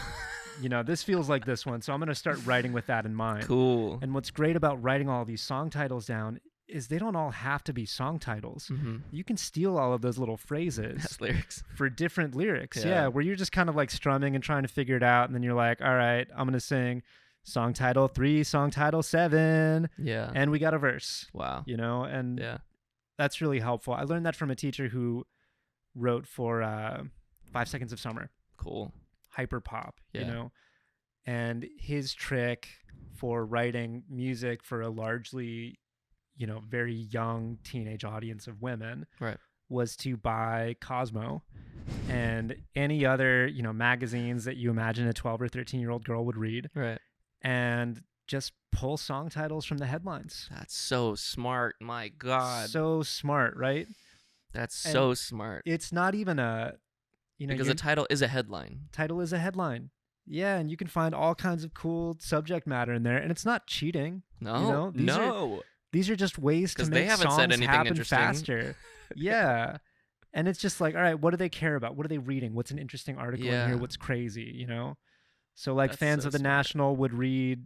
This feels like this one. So I'm going to start writing with that in mind. Cool. And what's great about writing all these song titles down is they don't all have to be song titles. Mm-hmm. You can steal all of those little phrases As lyrics for different lyrics. Yeah. Where you're just kind of like strumming and trying to figure it out. And then you're like, all right, I'm going to sing song title 3, song title 7. Yeah. And we got a verse. Wow. And yeah. That's really helpful. I learned that from a teacher who wrote for 5 Seconds of Summer. Cool. Hyper pop, and his trick for writing music for a largely, very young teenage audience of women was to buy Cosmo and any other, magazines that you imagine a 12 or 13-year-old girl would read. Right. And just pull song titles from the headlines. That's so smart. My God. So smart, right? That's so smart. It's not even a, because the title is a headline. Title is a headline. Yeah, and you can find all kinds of cool subject matter in there, and it's not cheating. No, these are just ways to make songs happen faster. Yeah, and it's just like, all right, what do they care about? What are they reading? What's an interesting article in here? What's crazy? So like fans of The National would read,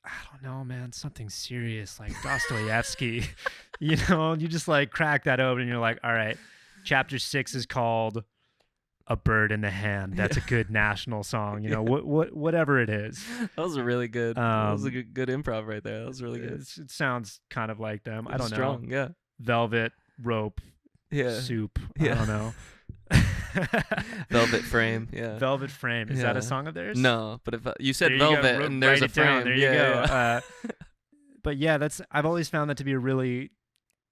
I don't know, man, something serious like Dostoevsky. You just like crack that open, and you're like, all right, chapter 6 is called A Bird in the Hand. That's a good National song, whatever it is. That was a really good that was a good improv right there. That was really good. It sounds kind of like them. I don't strong, know. Yeah. Velvet rope soup. I don't know. Velvet Frame. Yeah. Velvet Frame. Is that a song of theirs? No, but if you said Velvet and there's a frame. There you go. But yeah, I've always found that to be a really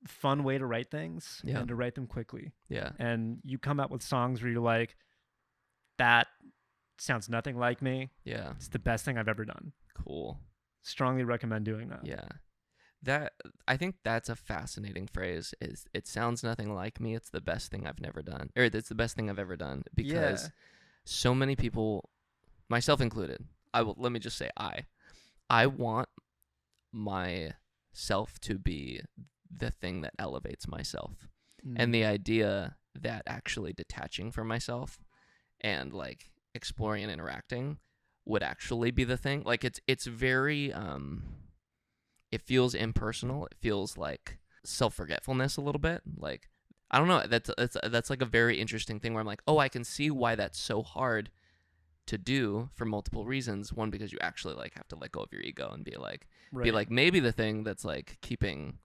fun way to write things and to write them quickly. Yeah. And you come out with songs where you're like, that sounds nothing like me. Yeah. It's the best thing I've ever done. Cool. Strongly recommend doing that. Yeah. I think that's a fascinating phrase. Is it sounds nothing like me. It's the best thing I've never done. Or it's the best thing I've ever done, because so many people, myself included, let me just say I want myself to be the thing that elevates myself. And the idea that actually detaching from myself and like exploring and interacting would actually be the thing. Like it's very it feels impersonal. It feels like self-forgetfulness a little bit. Like, I don't know, that's like a very interesting thing where I'm like, oh, I can see why that's so hard to do for multiple reasons. One, because you actually like have to let go of your ego and be like maybe the thing that's like keeping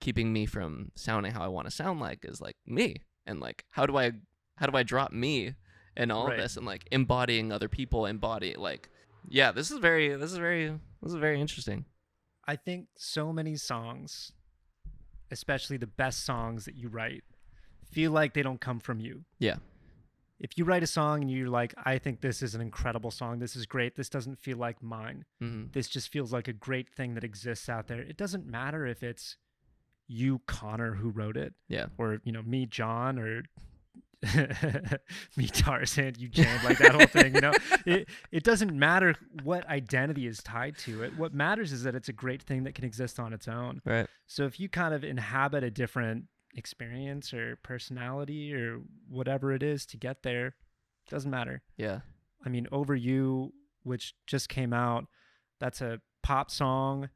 me from sounding how I want to sound like is like me, and like how do I drop me and all of this, and like embodying other people, this is very interesting. I think so many songs, especially the best songs that you write, feel like they don't come from you. Yeah. If you write a song and you're like, I think this is an incredible song, this is great, this doesn't feel like mine, this just feels like a great thing that exists out there. It doesn't matter if it's you, Connor, who wrote it, or me, John, or me, Tarzan, you, Jane, like that whole thing. It doesn't matter what identity is tied to it. What matters is that it's a great thing that can exist on its own. Right. So if you kind of inhabit a different experience or personality or whatever it is to get there, it doesn't matter. Yeah. I mean, Over You, which just came out, that's a pop song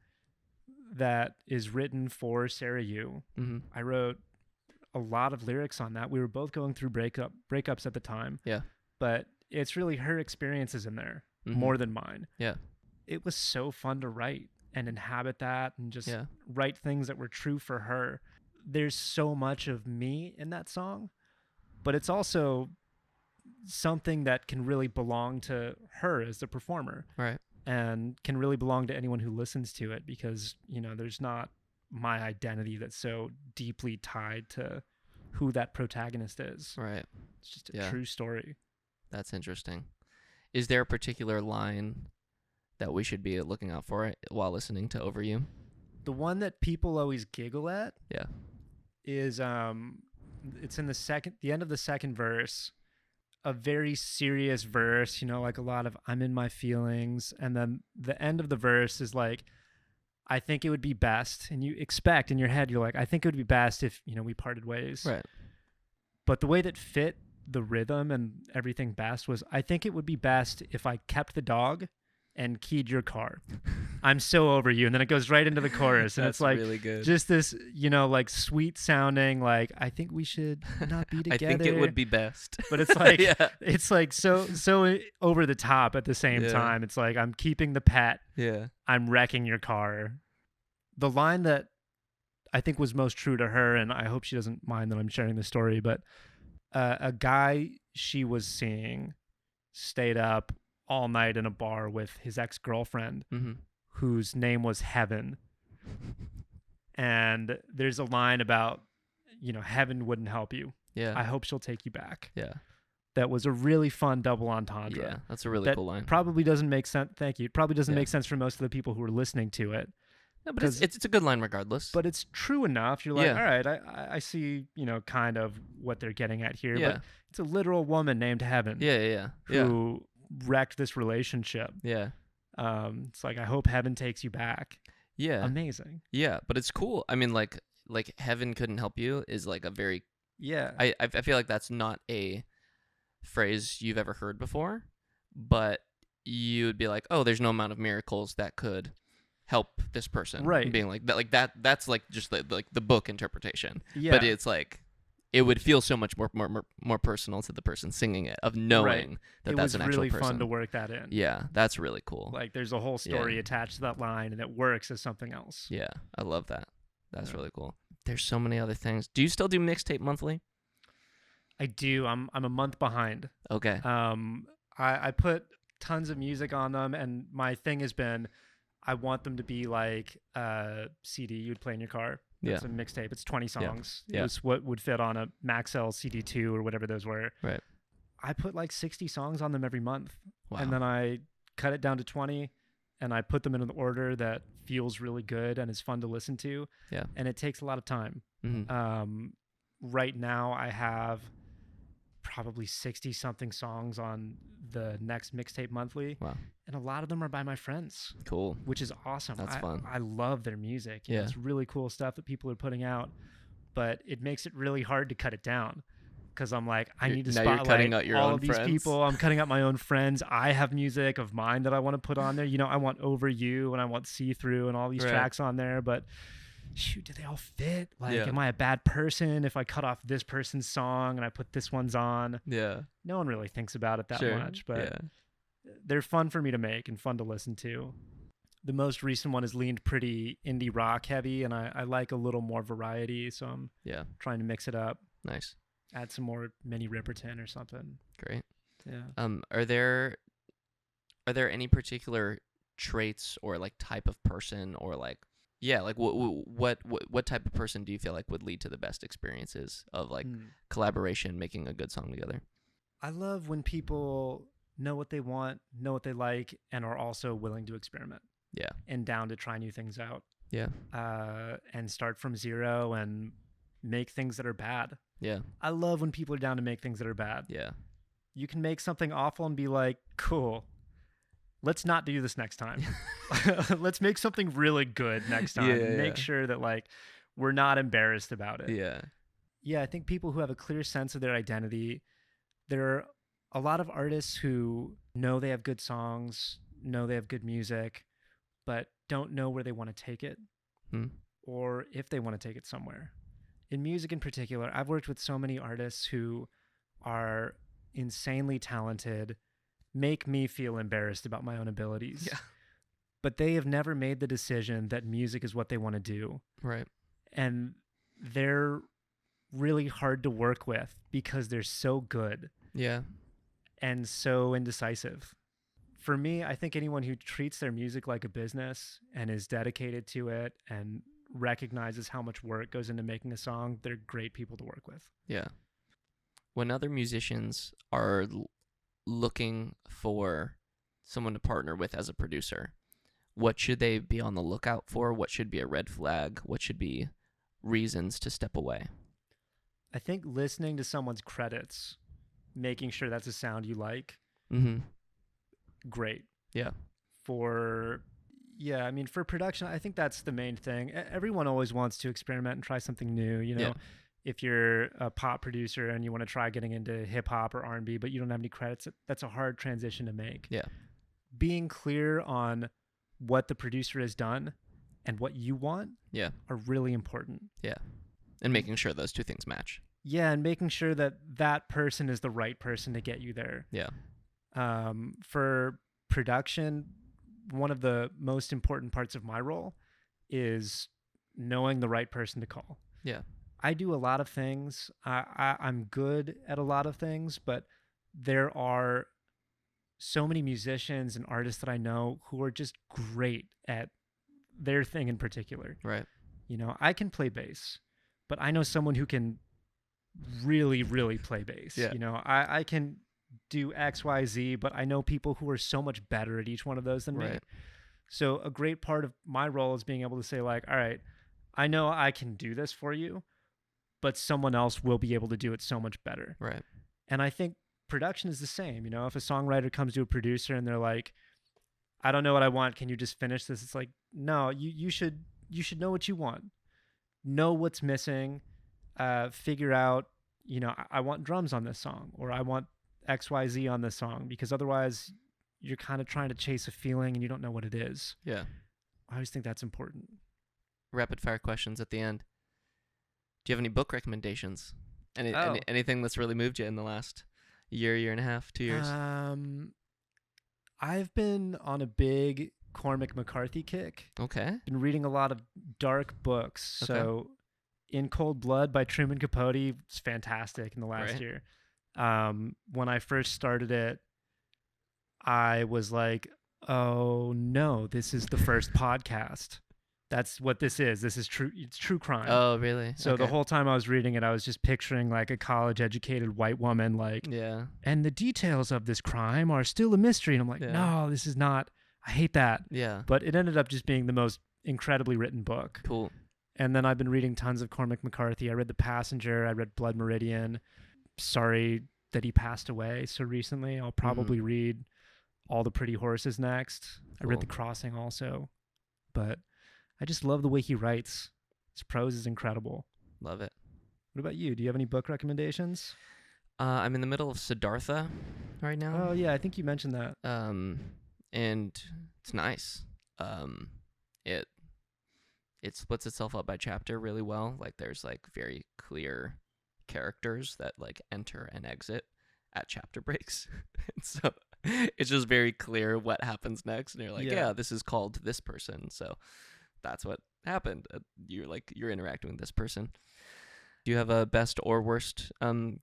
that is written for Sarah Yu. Mm-hmm. I wrote a lot of lyrics on that. We were both going through breakups at the time. Yeah. But it's really her experiences in there Mm-hmm. more than mine. Yeah. It was so fun to write and inhabit that and just Yeah. write things that were true for her. There's so much of me in that song, but it's also something that can really belong to her as the performer. Right. And can really belong to anyone who listens to it because, you know, there's not my identity that's so deeply tied to who that protagonist is. Right. It's just a true story. That's interesting. Is there a particular line that we should be looking out for while listening to Over You? The one that people always giggle at is it's in the end of the second verse, a very serious verse, you know, like a lot of I'm in my feelings, and then the end of the verse is like, I think it would be best, and you expect in your head, you're like, I think it would be best if, you know, we parted ways. Right. But the way that fit the rhythm and everything best was, I think it would be best if I kept the dog and keyed your car. I'm so over you. And then it goes right into the chorus. And it's like really good. Just this, you know, like sweet sounding, like, I think we should not be together. I think it would be best. But it's like, it's like so over the top at the same time. It's like, I'm keeping the pet. Yeah. I'm wrecking your car. The line that I think was most true to her, and I hope she doesn't mind that I'm sharing this story, but a guy she was seeing stayed up all night in a bar with his ex-girlfriend, whose name was Heaven. And there's a line about, you know, heaven wouldn't help you. Yeah. I hope she'll take you back. Yeah. That was a really fun double entendre. Yeah, that's a really cool line. Probably doesn't make sense. Thank you. It probably doesn't make sense for most of the people who are listening to it. No, but it's a good line regardless. But it's true enough. You're like, all right, I see, you know, kind of what they're getting at here. Yeah. But it's a literal woman named Heaven. Who wrecked this relationship. Yeah. It's like, I hope heaven takes you back. Yeah. Amazing. Yeah, but it's cool. I mean, like heaven couldn't help you is like a very I feel like that's not a phrase you've ever heard before, but you would be like, oh, there's no amount of miracles that could help this person. Right. Being like that that's like just like the book interpretation. Yeah. But it's like it would feel so much more personal to the person singing it, of knowing that that's an actual person. It was really fun to work that in. Yeah, that's really cool. Like, there's a whole story attached to that line, and it works as something else. Yeah, I love that. That's really cool. There's so many other things. Do you still do mixtape monthly? I do. I'm a month behind. Okay. I put tons of music on them, and my thing has been, I want them to be like a CD you'd play in your car. It's a mixtape. It's 20 songs. Yeah. It's what would fit on a Maxell CD2 or whatever those were. Right. I put like 60 songs on them every month. Wow. And then I cut it down to 20, and I put them in an order that feels really good and is fun to listen to. Yeah. And it takes a lot of time. Mm-hmm. Right now I have probably 60 something songs on the next mixtape monthly. Wow. And a lot of them are by my friends. Cool. Which is awesome. That's fun. I love their music. Yeah. It's really cool stuff that people are putting out, but it makes it really hard to cut it down. Because I'm like, I need to spotlight cutting out your all own of these friends. people. I'm cutting out my own friends. I have music of mine that I want to put on there. You know, I want Over You and I want See Through and all these tracks on there. But shoot, do they all fit? Like, am I a bad person if I cut off this person's song and I put this one's on? Yeah. No one really thinks about it that much, but they're fun for me to make and fun to listen to. The most recent one has leaned pretty indie rock heavy, and I like a little more variety, so I'm trying to mix it up. Nice. Add some more Minnie Riperton or something. Great. Yeah. Are there any particular traits or like type of person or like what type of person do you feel like would lead to the best experiences of like collaboration, making a good song together? I love when people know what they want, know what they like, and are also willing to experiment. Yeah. And down to try new things out. Yeah. And start from zero and make things that are bad. Yeah. I love when people are down to make things that are bad. Yeah. You can make something awful and be like, cool, let's not do this next time. Let's make something really good next time. Make sure that like we're not embarrassed about it. Yeah. Yeah, I think people who have a clear sense of their identity, there are a lot of artists who know they have good songs, know they have good music, but don't know where they want to take it. or if they want to take it somewhere. In music in particular, I've worked with so many artists who are insanely talented, make me feel embarrassed about my own abilities. Yeah. But they have never made the decision that music is what they want to do. Right. And they're really hard to work with because they're so good. Yeah. And so indecisive. For me, I think anyone who treats their music like a business and is dedicated to it and recognizes how much work goes into making a song, they're great people to work with. Yeah. When other musicians are looking for someone to partner with as a producer, what should they be on the lookout for? What should be a red flag? What should be reasons to step away? I think listening to someone's credits, making sure that's a sound you like, great. Yeah. For production, I think that's the main thing. Everyone always wants to experiment and try something new. You know, Yeah. If you're a pop producer and you want to try getting into hip hop or R&B, but you don't have any credits, that's a hard transition to make. Yeah. Being clear on what the producer has done and what you want are really important. Yeah. And making sure those two things match. Yeah, and making sure that that person is the right person to get you there. Yeah. For production, one of the most important parts of my role is knowing the right person to call. Yeah. I do a lot of things. I'm good at a lot of things, but there are so many musicians and artists that I know who are just great at their thing in particular. Right. You know, I can play bass, but I know someone who can really, really play bass. Yeah. You know, I can do X, Y, Z, but I know people who are so much better at each one of those than me. So a great part of my role is being able to say, like, all right, I know I can do this for you, but someone else will be able to do it so much better. Right. And I think production is the same. You know, if a songwriter comes to a producer and they're like, I don't know what I want, can you just finish this? It's like, no, you should know what you want. Know what's missing. Figure out, you know, I want drums on this song, or I want XYZ on this song, because otherwise you're kind of trying to chase a feeling and you don't know what it is. Yeah. I always think that's important. Rapid fire questions at the end. Do you have any book recommendations? Anything that's really moved you in the last year and a half, 2 years? I've been on a big Cormac McCarthy kick. Okay. Been reading a lot of dark books. Okay. So In Cold Blood by Truman Capote was fantastic in the last year. When I first started it, I was like, oh no, this is the first podcast. That's what this is. This is true. It's true crime. Oh, really? So the whole time I was reading it, I was just picturing like a college-educated white woman, like, and the details of this crime are still a mystery. And I'm like, no, this is not. I hate that. Yeah. But it ended up just being the most incredibly written book. Cool. And then I've been reading tons of Cormac McCarthy. I read The Passenger. I read Blood Meridian. Sorry that he passed away so recently. I'll probably read All the Pretty Horses next. I read The Crossing also. But I just love the way he writes. His prose is incredible. Love it. What about you? Do you have any book recommendations? I'm in the middle of Siddhartha right now. Oh, yeah. I think you mentioned that. And it's nice. It splits itself up by chapter really well. Like there's like very clear characters that like enter and exit at chapter breaks. And so it's just very clear what happens next. And you're like, yeah, this is called this person. So that's what happened. You're interacting with this person. Do you have a best or worst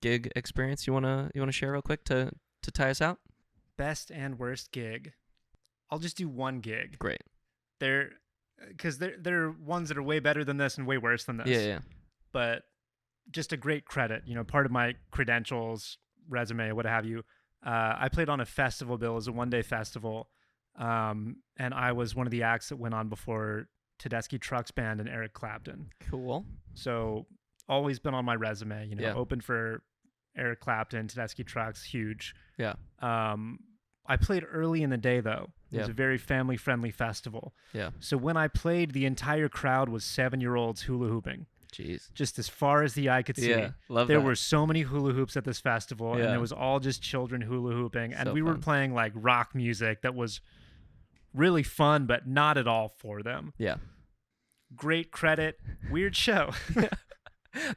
gig experience you wanna share real quick to tie us out? Best and worst gig. I'll just do one gig. Great. Because there are ones that are way better than this and way worse than this. Yeah. But just a great credit. You know, part of my credentials, resume, what have you. I played on a festival bill. It was a one-day festival. And I was one of the acts that went on before Tedeschi Trucks Band and Eric Clapton. Cool. So always been on my resume, you know, open for Eric Clapton, Tedeschi Trucks, huge. Yeah. I played early in the day though. It was a very family-friendly festival. Yeah. So when I played, the entire crowd was 7-year-olds hula hooping. Jeez. Just as far as the eye could see. Yeah, love there that. were so many hula hoops at this festival, and it was all just children hula hooping. And we were playing like rock music that was really fun, but not at all for them. Yeah. great credit, weird show.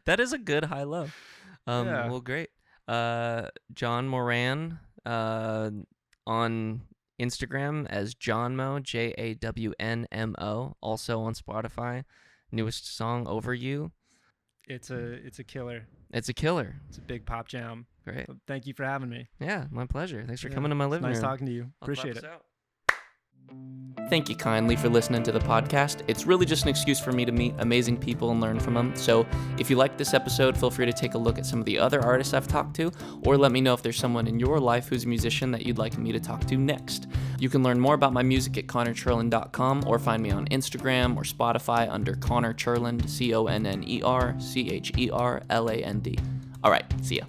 That is a good high-low. Yeah. Well, great. John Moran on Instagram as Jawnmo, Jawnmo, also on Spotify. Newest song, Over You. It's a killer. It's a killer. It's a big pop jam. Great. So thank you for having me. Yeah, my pleasure. Thanks for coming to my living room. Nice talking to you. I'll Appreciate clap it. us out. Thank you kindly for listening to the podcast. It's really just an excuse for me to meet amazing people and learn from them. So if you liked this episode, feel free to take a look at some of the other artists I've talked to, or let me know if there's someone in your life who's a musician that you'd like me to talk to next. You can learn more about my music at ConnorCherland.com or find me on Instagram or Spotify under Connor Cherland, ConnerCherland. All right, see ya.